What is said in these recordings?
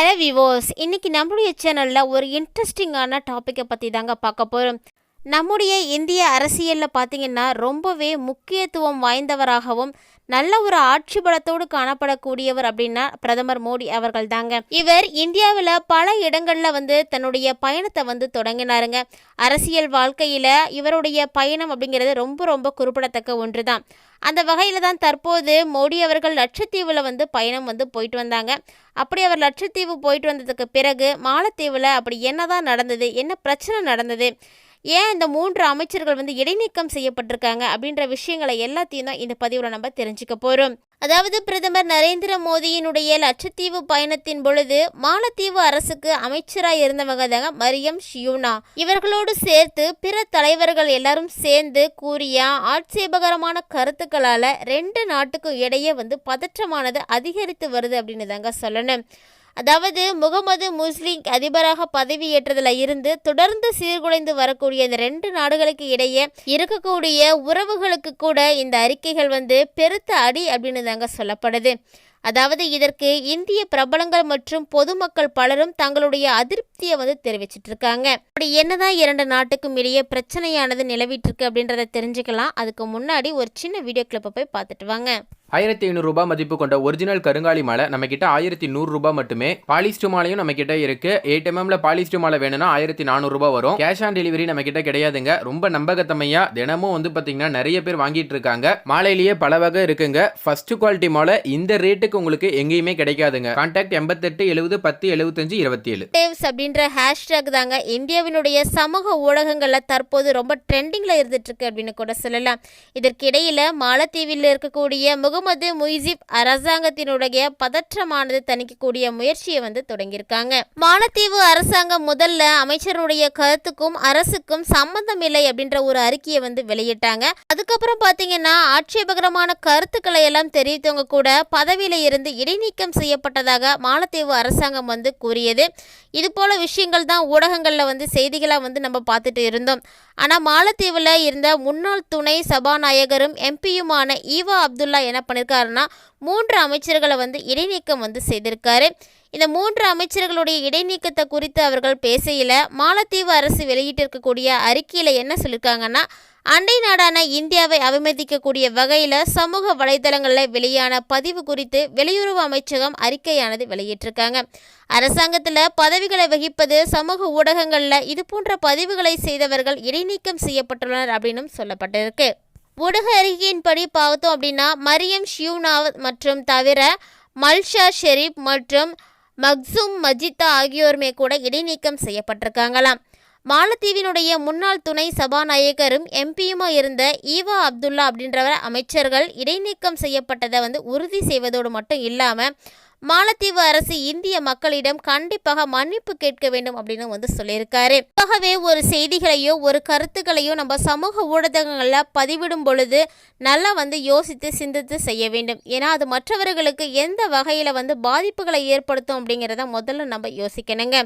Hello விவோஸ், இன்னைக்கு நம்மளுடைய சேனலில் ஒரு இன்ட்ரெஸ்டிங்கான டாப்பிக்கை பற்றி தாங்க பார்க்க போகிறோம். நம்முடைய இந்திய அரசியலில் பார்த்திங்கன்னா ரொம்பவே முக்கியத்துவம் வாய்ந்தவராகவும் நல்ல ஒரு ஆட்சி பலத்தோடு காணப்படக்கூடியவர் அப்படின்னா பிரதமர் மோடி அவர்கள் தாங்க. இவர் இந்தியாவில் பல இடங்களில் தன்னுடைய பயணத்தை தொடங்கினாருங்க. அரசியல் வாழ்க்கையில் இவருடைய பயணம் அப்படிங்கிறது ரொம்ப ரொம்ப குறிப்பிடத்தக்க ஒன்று தான். அந்த வகையில் தான் தற்போது மோடி அவர்கள் லட்சத்தீவில் பயணம் போயிட்டு வந்தாங்க. அப்படி அவர் லட்சத்தீவு போயிட்டு வந்ததுக்கு பிறகு மாலத்தீவில் அப்படி என்னதான் நடந்தது, என்ன பிரச்சனை நடந்தது, ஏன் இந்த 3 அமைச்சர்கள் இடைநீக்கம் செய்யப்பட்டிருக்காங்க அப்படின்ற விஷயங்களை எல்லாத்தையும் தான் இந்த பதிவில் நம்ம தெரிஞ்சுக்க போகிறோம். அதாவது பிரதமர் நரேந்திர மோடியினுடைய லட்சத்தீவு பயணத்தின் பொழுது மாலத்தீவு அரசுக்கு அமைச்சராக இருந்தவங்க தாங்க மரியம் ஷியூனா. இவர்களோடு சேர்த்து பிற தலைவர்கள் எல்லாரும் சேர்ந்து கூறிய ஆட்சேபகரமான கருத்துக்களால் 2 நாட்டுக்கும் இடையே பதற்றமானது அதிகரித்து வருது அப்படின்னு தாங்க சொல்லணும். அதாவது முகமது முஸ்லிம் அதிபராக பதவியேற்றதில் இருந்து தொடர்ந்து சீர்குலைந்து வரக்கூடிய இந்த 2 நாடுகளுக்கு இடையே இருக்கக்கூடிய உறவுகளுக்கு கூட இந்த அறிக்கைகள் பெருத்த அடி அப்படின்னு தாங்க சொல்லப்படுது. அதாவது இதற்கு இந்திய பிரபலங்கள் மற்றும் பொதுமக்கள் பலரும் தங்களுடைய அதிருப்தியை தெரிவிச்சிட்டு இருக்காங்க. அப்படி என்னதான் 2 நாட்டுக்கும் இடையே பிரச்சனையானது நிலவிட்டு இருக்கு அப்படின்றத தெரிஞ்சுக்கலாம். அதுக்கு முன்னாடி ஒரு சின்ன வீடியோ கிளிப்பை போய் பார்த்துட்டு வாங்க. 1500 ரூபாய் மதிப்பு கொண்ட ஒரிஜினல் கருங்காலி மாலை நம்ம கிட்ட 1100 ரூபாய் மட்டுமே. பாலிஸ்டர் மாலையும் நம்ம கிட்ட இருக்கு. 8 mm பாலிஸ்டர் மாலை வேணும்னா 1400 ரூபாய் வரும். கேஷ் ஆன் டெலிவரி நம்ம கிட்ட கிடையாதுங்க. ரொம்ப நம்பகத்தமையா தினமும் பாத்தீங்கன்னா நிறைய பேர் வாங்கிட்டு இருக்காங்க. மாலையிலேயே பல வகை இருக்குங்க. ஃபர்ஸ்ட் குவாலிட்டி மாலை இந்த ரேட்டுக்கு உங்களுக்கு எங்கேயுமே கிடைக்காதுங்க. கான்டாக்ட் 88 70 10 75 27. அப்படின்ற ஹேஷ்டாக் தாங்க இந்தியாவினுடைய சமூக ஊடகங்கள்ல தற்போது ரொம்ப ட்ரெண்டிங்ல இருந்துட்டு இருக்கு அப்படின்னு கூட சொல்லலாம். இதற்கிடையில மாலத்தீவில் இருக்கக்கூடிய முகமது முய்சிப் அரசாங்கத்தினுடைய பதற்றமானது தணிக்கக்கூடிய முயற்சியை தொடங்கியிருக்காங்க. மாலத்தீவு அரசாங்கம் முதல்ல அமைச்சருடைய கருத்துக்கும் அரசுக்கும் சம்பந்தம் இல்லை அப்படின்ற ஒரு அறிக்கையை வெளியிட்டாங்க. அதுக்கப்புறம் பாத்தீங்கன்னா ஆட்சேபகரமான கருத்துக்களை எல்லாம் தெரிவித்தவங்க கூட பதவியில இருந்து இடைநீக்கம் செய்யப்பட்டதாக மாலத்தீவு அரசாங்கம் கூறியது. இது போல விஷயங்கள் தான் ஊடகங்கள்ல செய்திகளா நம்ம பார்த்துட்டு இருந்தோம். ஆனா மாலத்தீவுல இருந்த முன்னாள் துணை சபாநாயகரும் எம்பியுமான ஈவா அப்துல்லா என்ன பண்ணிருக்காருன்னா 3 அமைச்சர்களை இடைநீக்கம் செய்திருக்காரு. இந்த 3 அமைச்சர்களுடைய இடைநீக்கத்தை குறித்து அவர்கள் பேசையில மாலத்தீவு அரசு வெளியிட்டிருக்கக்கூடிய அறிக்கையில என்ன சொல்லியிருக்காங்கன்னா, அண்டை நாடான இந்தியாவை அவமதிக்கக்கூடிய வகையில் சமூக வலைதளங்களில் வெளியான பதிவு குறித்து வெளியுறவு அமைச்சகம் அறிக்கையானது வெளியிட்டிருக்காங்க. அரசாங்கத்தில் பதவிகளை வகிப்பது சமூக ஊடகங்களில் இது போன்ற பதிவுகளை செய்தவர்கள் இடைநீக்கம் செய்யப்பட்டுள்ளனர் அப்படின்னு சொல்லப்பட்டிருக்கு. ஊடக அறிக்கையின்படி பார்த்தோம் அப்படின்னா மரியம் ஷியூனா மற்றும் தவிர மல்ஷா ஷெரீப் மற்றும் மக்சூம் மஜிதா ஆகியோருமே கூட இடைநீக்கம் செய்யப்பட்டிருக்காங்களாம். மாலத்தீவினுடைய முன்னாள் துணை சபாநாயகரும் எம்பியுமா இருந்த ஈவா அப்துல்லா அப்படின்றவர் அமைச்சர்கள் இடைநீக்கம் செய்யப்பட்டதை உறுதி செய்வதோடு மட்டும் இல்லாமல் மாலத்தீவு அரசு இந்திய மக்களிடம் கண்டிப்பாக மன்னிப்பு கேட்க வேண்டும் அப்படின்னு சொல்லியிருக்காரு. ஆகவே ஒரு செய்திகளையோ ஒரு கருத்துக்களையோ நம்ம சமூக ஊடகங்களில் பதிவிடும் பொழுது நல்லா யோசித்து சிந்தித்து செய்ய வேண்டும். ஏன்னா அது மற்றவர்களுக்கு எந்த வகையில் பாதிப்புகளை ஏற்படுத்தும் அப்படிங்கிறத முதல்ல நம்ம யோசிக்கணுங்க.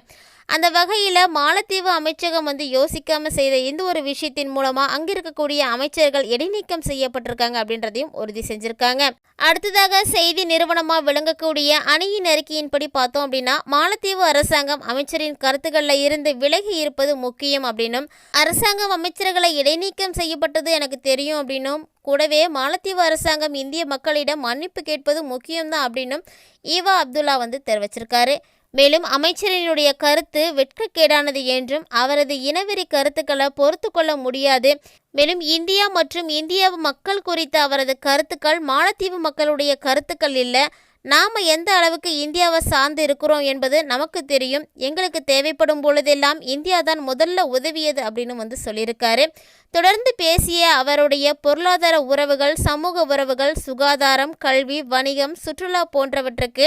அந்த வகையில் மாலத்தீவு அமைச்சகம் யோசிக்காமல் செய்த இந்த ஒரு விஷயத்தின் மூலமாக அங்கே இருக்கக்கூடிய அமைச்சர்கள் இடைநீக்கம் செய்யப்பட்டிருக்காங்க அப்படின்றதையும் உறுதி செஞ்சுருக்காங்க. அடுத்ததாக செய்தி நிறுவனமாக விளங்கக்கூடிய அணியின் அறிக்கையின்படி பார்த்தோம் அப்படின்னா மாலத்தீவு அரசாங்கம் அமைச்சரின் கருத்துக்களில் இருந்து விலகி இருப்பது முக்கியம் அப்படின்னும், அரசாங்கம் அமைச்சர்களை இடைநீக்கம் செய்யப்பட்டது எனக்கு தெரியும் அப்படின்னும், கூடவே மாலத்தீவு அரசாங்கம் இந்திய மக்களிடம் மன்னிப்பு கேட்பது முக்கியம்தான் அப்படின்னும் ஈவா அப்துல்லா தெரிவிச்சிருக்காரு. மேலும் அமைச்சரினுடைய கருத்து வெட்கக்கேடானது என்றும் அவரது இனவெறி கருத்துக்களை பொறுத்து கொள்ள முடியாது. மேலும் இந்தியா மற்றும் இந்திய மக்கள் குறித்த அவரது கருத்துக்கள் மாலத்தீவு மக்களுடைய கருத்துக்கள் இல்லை. நாம் எந்த அளவுக்கு இந்தியாவை சார்ந்து இருக்கிறோம் என்பது நமக்கு தெரியும். எங்களுக்கு தேவைப்படும் பொழுதெல்லாம் இந்தியா தான் முதல்ல உதவியது அப்படின்னு சொல்லியிருக்காரு. தொடர்ந்து பேசிய அவருடைய பொருளாதார உறவுகள், சமூக உறவுகள், சுகாதாரம், கல்வி, வணிகம், சுற்றுலா போன்றவற்றுக்கு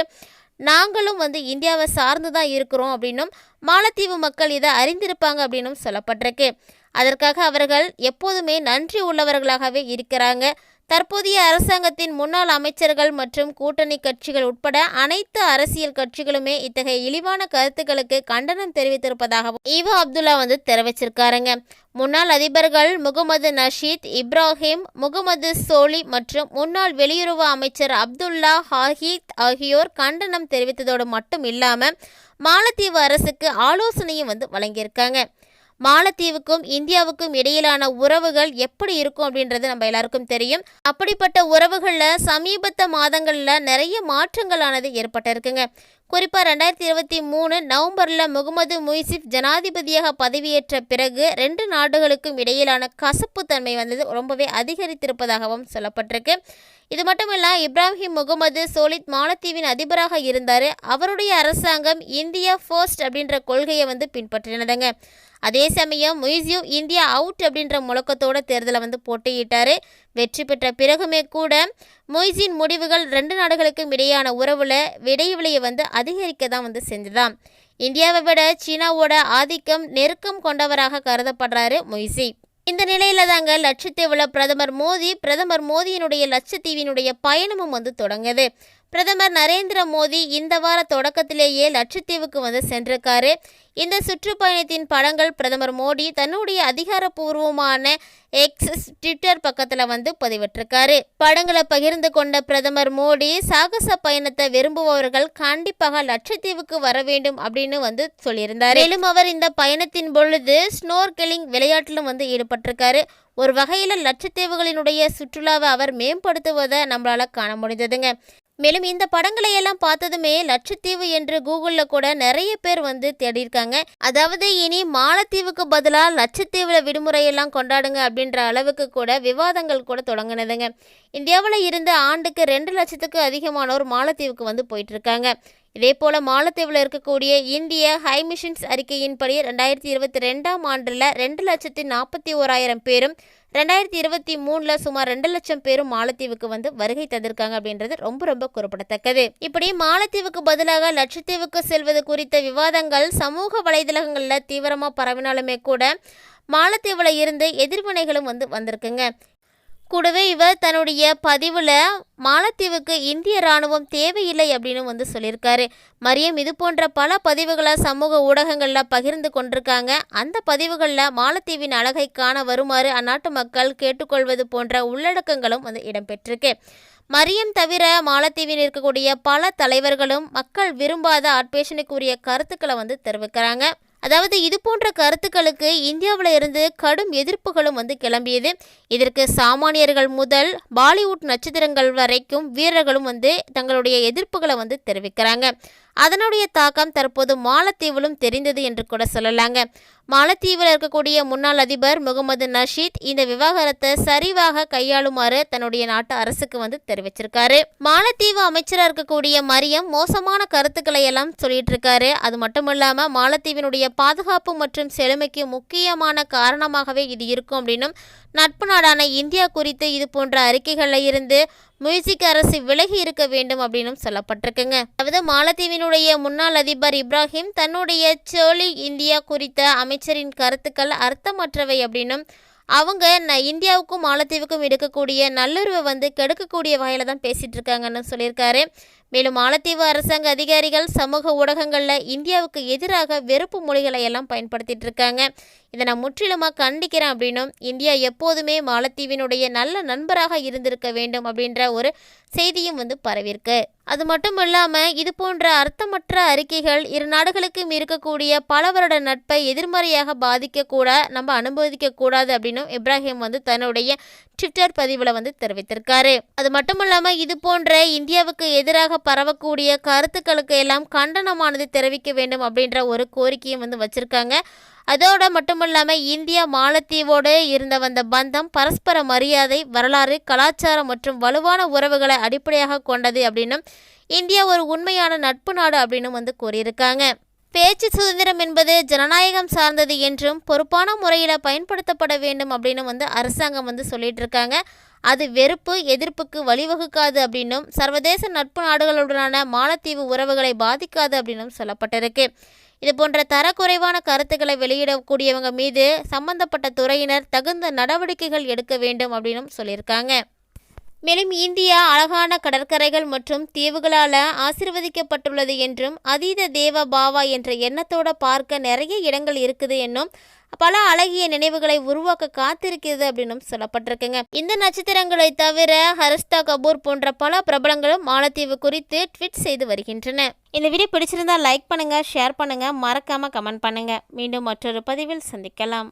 நாங்களும் இந்தியாவை சார்ந்து தான் இருக்கிறோம் அப்படின்னும், மாலத்தீவு மக்கள் இதை அறிந்திருப்பாங்க அப்படின்னும் சொல்லப்பட்டிருக்கு. அதற்காக அவர்கள் எப்போதுமே நன்றி உள்ளவர்களாகவே இருக்கிறாங்க. தற்போதைய அரசாங்கத்தின் முன்னாள் அமைச்சர்கள் மற்றும் கூட்டணி கட்சிகள் உட்பட அனைத்து அரசியல் கட்சிகளுமே இத்தகைய இழிவான கருத்துக்களுக்கு கண்டனம் தெரிவித்திருப்பதாகவும் ஈவா அப்துல்லா வந்து தெரிவிச்சிருக்காருங்க. முன்னாள் அதிபர்கள் முகமது நஷீத், இப்ராஹிம், முகமது சோலி மற்றும் முன்னாள் வெளியுறவு அமைச்சர் அப்துல்லா ஹாஹித் ஆகியோர் கண்டனம் தெரிவித்ததோடு மட்டும் இல்லாமல் மாலத்தீவு அரசுக்கு ஆலோசனையும் வந்து வழங்கியிருக்காங்க. மாலத்தீவுக்கும் இந்தியாவுக்கும் இடையிலான உறவுகள் எப்படி இருக்கும் அப்படின்றது நம்ம எல்லாருக்கும் தெரியும். அப்படிப்பட்ட உறவுகளில் சமீபத்த மாதங்களில் நிறைய மாற்றங்களானது ஏற்பட்டிருக்குங்க. குறிப்பாக 2023 நவம்பரில் முகமது முய்சிப் ஜனாதிபதியாக பதவியேற்ற பிறகு 2 நாடுகளுக்கும் இடையிலான கசப்புத்தன்மை வந்தது ரொம்பவே அதிகரித்திருப்பதாகவும் சொல்லப்பட்டிருக்கு. இது மட்டுமல்ல, இப்ராஹிம் முகமது சோலித் மாலத்தீவின் அதிபராக இருந்தார். அவருடைய அரசாங்கம் இந்தியா ஃபர்ஸ்ட் அப்படின்ற கொள்கையை வந்து பின்பற்றினதுங்க. அதே சமயம் முய்சிப் இந்தியா அவுட் அப்படின்ற முழக்கத்தோட தேர்தலை வந்து போட்டியிட்டார். வெற்றி பெற்ற பிறகுமே கூட முய்சின் முடிவுகள் 2 நாடுகளுக்கும் இடையான உறவுல இடைவெளியை வந்து அதிகரிக்க தான் வந்து செஞ்சுதான். இந்தியாவை விட சீனாவோட ஆதிக்கம் நெருக்கம் கொண்டவராக கருதப்படுறாரு முய்சி. இந்த நிலையில தாங்க லட்சத்தீவுல பிரதமர் மோடியினுடைய லட்சத்தீவினுடைய பயணமும் வந்து தொடங்குது. பிரதமர் நரேந்திர மோடி இந்த வார தொடக்கத்திலேயே லட்சத்தீவுக்கு வந்து சென்றிருக்காரு. இந்த சுற்றுப்பயணத்தின் படங்கள் பிரதமர் மோடி தன்னுடைய அதிகாரப்பூர்வமான எக்ஸ் ட்விட்டர் பக்கத்தில் வந்து பதிவிட்டிருக்காரு. படங்களை பகிர்ந்து கொண்ட பிரதமர் மோடி சாகச பயணத்தை விரும்புபவர்கள் கண்டிப்பாக லட்சத்தீவுக்கு வர வேண்டும் அப்படின்னு வந்து சொல்லியிருந்தார். மேலும் அவர் இந்த பயணத்தின் பொழுது ஸ்னோர்கெலிங் விளையாட்டிலும் வந்து ஈடுபட்டிருக்காரு. ஒரு வகையில் லட்சத்தீவுகளினுடைய சுற்றுலாவை அவர் மேம்படுத்துவதை நம்மளால காண முடிந்ததுங்க. மேலும் இந்த படங்களை எல்லாம் பார்த்ததுமே லட்சத்தீவு என்று கூகுளில் கூட நிறைய பேர் வந்து தேடியிருக்காங்க. அதாவது இனி மாலத்தீவுக்கு பதிலாக லட்சத்தீவில் விடுமுறையெல்லாம் கொண்டாடுங்க அப்படின்ற அளவுக்கு கூட விவாதங்கள் கூட தொடங்கினதுங்க. இந்தியாவில் இருந்து ஆண்டுக்கு 2 லட்சத்துக்கு அதிகமானோர் மாலத்தீவுக்கு வந்து போயிட்டு இருக்காங்க. இதே போல் மாலத்தீவில் இருக்கக்கூடிய இந்திய ஹை மிஷன்ஸ் அறிக்கையின்படி 2022ஆம் ஆண்டில் 2,41,000 பேரும் 2023 சுமார் 2 லட்சம் பேரும் மாலத்தீவுக்கு வந்து வருகை தந்திருக்காங்க அப்படின்றது ரொம்ப ரொம்ப குறிப்பிடத்தக்கது. இப்படி மாலத்தீவுக்கு பதிலாக லட்சத்தீவுக்கு செல்வது குறித்த விவாதங்கள் சமூக வலைதளங்களில் தீவிரமாக பரவினாலுமே கூட மாலத்தீவில் இருந்து எதிர்வினைகளும் வந்து வந்திருக்குங்க. கூடவே இவர் தன்னுடைய பதிவில் மாலத்தீவுக்கு இந்திய இராணுவம் தேவையில்லை அப்படின்னு வந்து சொல்லியிருக்காரு. மரியம் இது போன்ற பல பதிவுகளை சமூக ஊடகங்களில் பகிர்ந்து கொண்டிருக்காங்க. அந்த பதிவுகளில் மாலத்தீவின் அழகை காண வருமாறு அந்நாட்டு மக்கள் கேட்டுக்கொள்வது போன்ற உள்ளடக்கங்களும் வந்து இடம்பெற்றிருக்கு. மரியம் தவிர மாலத்தீவில் இருக்கக்கூடிய பல தலைவர்களும் மக்கள் விரும்பாத ஆட்பேஷனுக்குரிய கருத்துக்களை வந்து தெரிவிக்கிறாங்க. அதாவது இது போன்ற கருத்துக்களுக்கு இந்தியாவில் இருந்து கடும் எதிர்ப்புகளும் வந்து கிளம்பியது. இதற்கு சாமானியர்கள் முதல் பாலிவுட் நட்சத்திரங்கள் வரைக்கும் வீரர்களும் வந்து தங்களுடைய எதிர்ப்புகளை வந்து தெரிவிக்கிறாங்க. அதனுடைய தாக்கம் தற்போது மாலத்தீவிலும் தெரிந்தது என்று கூட சொல்லலாங்க. மாலத்தீவில் இருக்கக்கூடிய முன்னாள் அதிபர் முகமது நஷீத் இந்த விவகாரத்தை சரிவாக கையாளுமாறு தன்னுடைய நாட்டு அரசுக்கு வந்து தெரிவிச்சிருக்காரு. மாலத்தீவு அமைச்சராக இருக்கக்கூடிய மரியம் மோசமான கருத்துக்களை எல்லாம் சொல்லிட்டு இருக்காரு. அது மட்டும் இல்லாம மாலத்தீவினுடைய பாதுகாப்பு மற்றும் செழுமைக்கு முக்கியமான காரணமாகவே இது இருக்கும் அப்படின்னும், நட்பு நாடான இந்தியா குறித்து இது போன்ற அறிக்கைகளில் இருந்து முய்சிக் அரசு விலகி இருக்க வேண்டும் அப்படின்னு சொல்லப்பட்டிருக்குங்க. அதாவது மாலத்தீவினுடைய முன்னாள் அதிபர் இப்ராஹிம் தன்னுடைய சோலி இந்தியா குறித்த அமைச்சரின் கருத்துக்கள் அர்த்தமற்றவை அப்படின்னும், அவங்க இந்தியாவுக்கும் மாலத்தீவுக்கும் எடுக்கக்கூடிய நல்லுறவை வந்து கெடுக்கக்கூடிய வகையில் தான் பேசிகிட்டு இருக்காங்கன்னு சொல்லியிருக்காரு. மேலும் மாலத்தீவு அரசாங்க அதிகாரிகள் சமூக ஊடகங்களில் இந்தியாவுக்கு எதிராக வெறுப்பு மொழிகளை எல்லாம் பயன்படுத்திட்டு இருக்காங்க. இதை நான் முற்றிலுமாக கண்டிக்கிறேன் அப்படின்னும், இந்தியா எப்போதுமே மாலத்தீவினுடைய நல்ல நண்பராக இருந்திருக்க வேண்டும் அப்படின்ற ஒரு செய்தியும் வந்து பரவியிருக்கு. அது மட்டும் இல்லாமல் இது போன்ற அர்த்தமற்ற அறிக்கைகள் இரு நாடுகளுக்கும் இருக்கக்கூடிய பல வருட நட்பை எதிர்மறையாக நம்ம அனுமதிக்கக்கூடாது அப்படின்னும் இப்ராஹிம் வந்து தன்னுடைய ட்விட்டர் பதிவில் வந்து தெரிவித்திருக்காரு. அது மட்டும் இல்லாமல் இது போன்ற இந்தியாவுக்கு எதிராக பரவக்கூடிய கருத்துக்களுக்கு எல்லாம் கண்டனமானது தெரிவிக்க வேண்டும் அப்படின்ற ஒரு கோரிக்கையும் வந்து வச்சிருக்காங்க. அதோட மட்டுமில்லாமல் இந்தியா மாலத்தீவோடு இருந்த வந்த பந்தம் பரஸ்பர மரியாதை, வரலாறு, கலாச்சாரம் மற்றும் வலுவான உறவுகளை அடிப்படையாக கொண்டது அப்படின்னும், இந்தியா ஒரு உண்மையான நட்பு நாடு அப்படின்னு வந்து கூறியிருக்காங்க. பேச்சு சுதந்திரம் என்பது ஜனநாயகம் சார்ந்தது என்றும் பொறுப்பான முறையில் பயன்படுத்தப்பட வேண்டும் அப்படின்னு வந்து அரசாங்கம் வந்து சொல்லிட்டு இருக்காங்க. அது வெறுப்பு எதிர்ப்புக்கு வழிவகுக்காது அப்படின்னும், சர்வதேச நட்பு நாடுகளுடனான மாலத்தீவு உறவுகளை பாதிக்காது அப்படின்னும் சொல்லப்பட்டிருக்கு. இது போன்ற தரக்குறைவான கருத்துக்களை வெளியிடக்கூடியவங்க மீது சம்பந்தப்பட்ட துறையினர் தகுந்த நடவடிக்கைகள் எடுக்க வேண்டும் அப்படின்னும் சொல்லியிருக்காங்க. மேலும் இந்தியா அழகான கடற்கரைகள் மற்றும் தீவுகளால் ஆசீர்வதிக்கப்பட்டுள்ளது என்றும் அதீத தேவ பாவா என்ற எண்ணத்தோட பார்க்க நிறைய இடங்கள் இருக்குது என்னும் பல அழகிய நினைவுகளை உருவாக்க காத்திருக்கிறது அப்படின்னு சொல்லப்பட்டிருக்குங்க. இந்த நட்சத்திரங்களை தவிர ஹரிஸ்தா கபூர் போன்ற பல பிரபலங்களும் மாலத்தீவு குறித்து ட்வீட் செய்து வருகின்றன. இந்த வீடியோ பிடிச்சிருந்தா லைக் பண்ணுங்க, ஷேர் பண்ணுங்க, மறக்காம கமெண்ட் பண்ணுங்க. மீண்டும் மற்றொரு பதிவில் சந்திக்கலாம்.